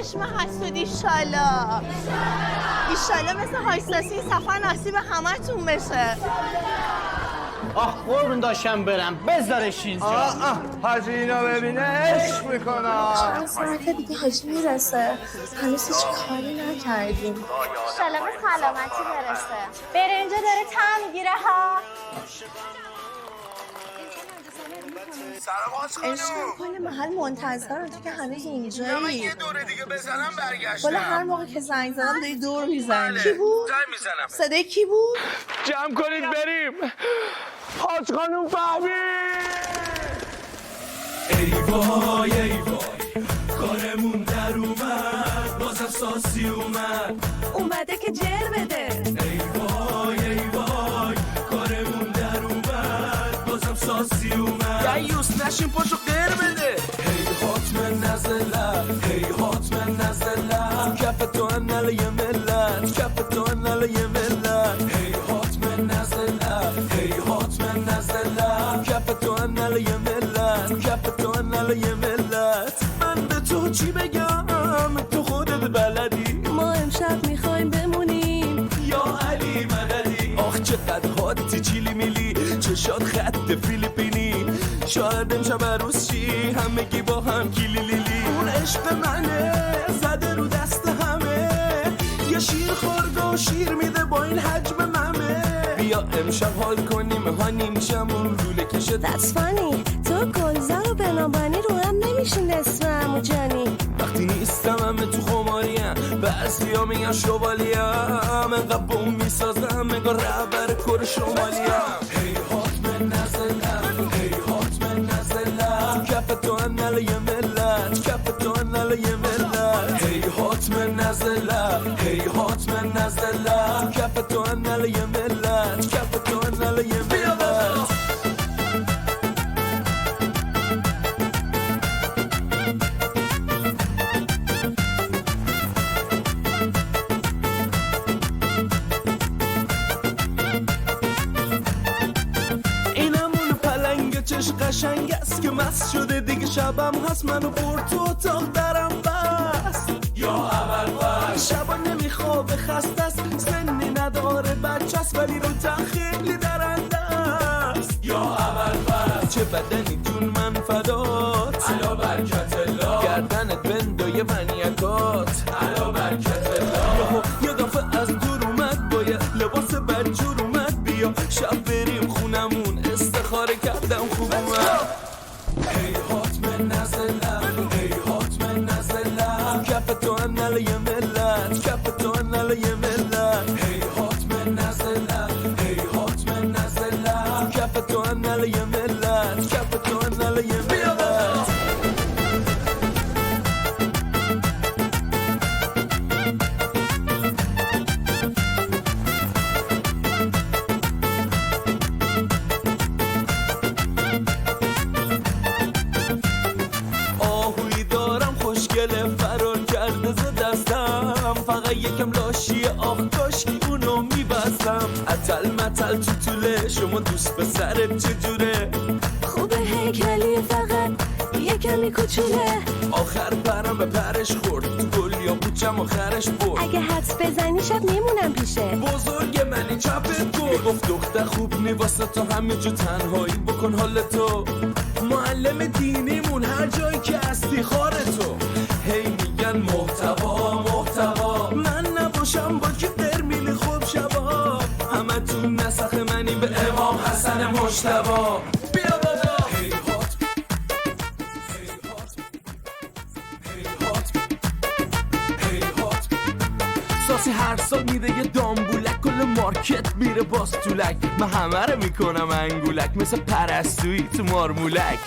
چشم حسودی ایشالا ایشالا مثل هایستاسی سفر نصیب همتون بشه. آه قربون داشتم برم بذارش اینجا. حاجی اینو ببینه عشق میکنه. چند ساعت دیگه حاجی میرسه، هنوز هیچ کاری نکردیم. ایشالا به سلامتی برسه. برنجه داره طعم میگیره ها. عشق کل محل منتظرم، تو که هنوز اونجایی. یه دوره دیگه بزنم برگشتم. والا هر موقع که زنگ زدم داری دور میزنی. کی بود؟ زنگ میزنم. صدای کی بود؟ جمع کنید بریم. حاج خانوم فهمید. ای وای ای وای کارمون در اومد، بازم ساسی اومده که جر بده. ای وای کارمون در اومد، بازم ساسی اومد. دیوس نشین پاشو غیر بده. هی حتما نزله هی حتما نزله کف تو انل یه ملت کف تو انل یه ملت. هی حتما نزله هی حتما نزله کف تو انل یه ملت کف تو انل یه ملت. من به تو چی بگم تو خودت بلدی. ما امشب میخوایم بمونیم یا علی مددی. آخ چقدر حاتی چیلی میلی چشات خط فیلیپینی. شاید امشب عروس چی همگی با هم کیلی لیلی. اون عشق منه زده رو دست همه، یه شیر خورده و شیر میده با این حجم ممه. بیا امشب حال کنیم هانیم شمون لوله کشه. That's funny. تو گلزار و بنابانی رو هم نمیشین اسم عمو جانی. وقتی نیستم همه تو خماریم، بعضیا میگن شوالیم، انقدر بوم میسازم انگار رهبر کره شمالیم. هی حتما نزلم هی حتما نزلم کف تو انل یه ملت کف تو انل یه ملت. هی حتما نزلم هی حتما نزلم کف تو انل یه ملت کف تو انل یه ملت. چش قشنگ است که مست شده دیگه شبم هست، منو برد تو اتاق درم بست. یا اول بست شبا نمیخوابه خسته است، سنی نداره بچه است ولی رو خیلی درنده است. یا اول بست چه بدنی جون من فدات علا برکت الله. گردنت بندای ونیکات علا برکت الله. یه دفعه از دور اومد باید لباس بدجور اومد. بیا شب بریم خونمون استخاره کردم خوب اومد. هی حتما نزلم هی حتما نزلم کف تو انل یه ملت کف تو انل یه ملت. هی حتما نزلم هی حتما نزلم کف تو انل یه ملت کف تو انل یه ملت. فرار کرده ز دستم، فقط یکم لاشی آخ کاشکی اونو میبستم. اتل متل تو طوله شما دوست به سرت چجوره. خوبه هیکلی فقط یه کمی کوچوله. آخر پرم به پرش خورد تو گل یا بوچم آخرش برد. اگه حدس بزنی شب میمونم پیشه. بزرگ منی چپت کن گفت دختر خوب نی واسه تو همینجا تنهایی بکن حال تو. معلم دینیمون هر جایی که هستی خار تو. هی میگن محتوا محتوا، من نباشم با که برمیل خوب شبا. همه تو نسخ منی به امام حسن مجتبا. بیا بابا هی هات هی هات هی هات هی هات. ساسی هر سال میده یه دامبولک کل مارکت میره باز طولک. من همه رو میکنم انگولک مثل پرستویی تو مارمولک.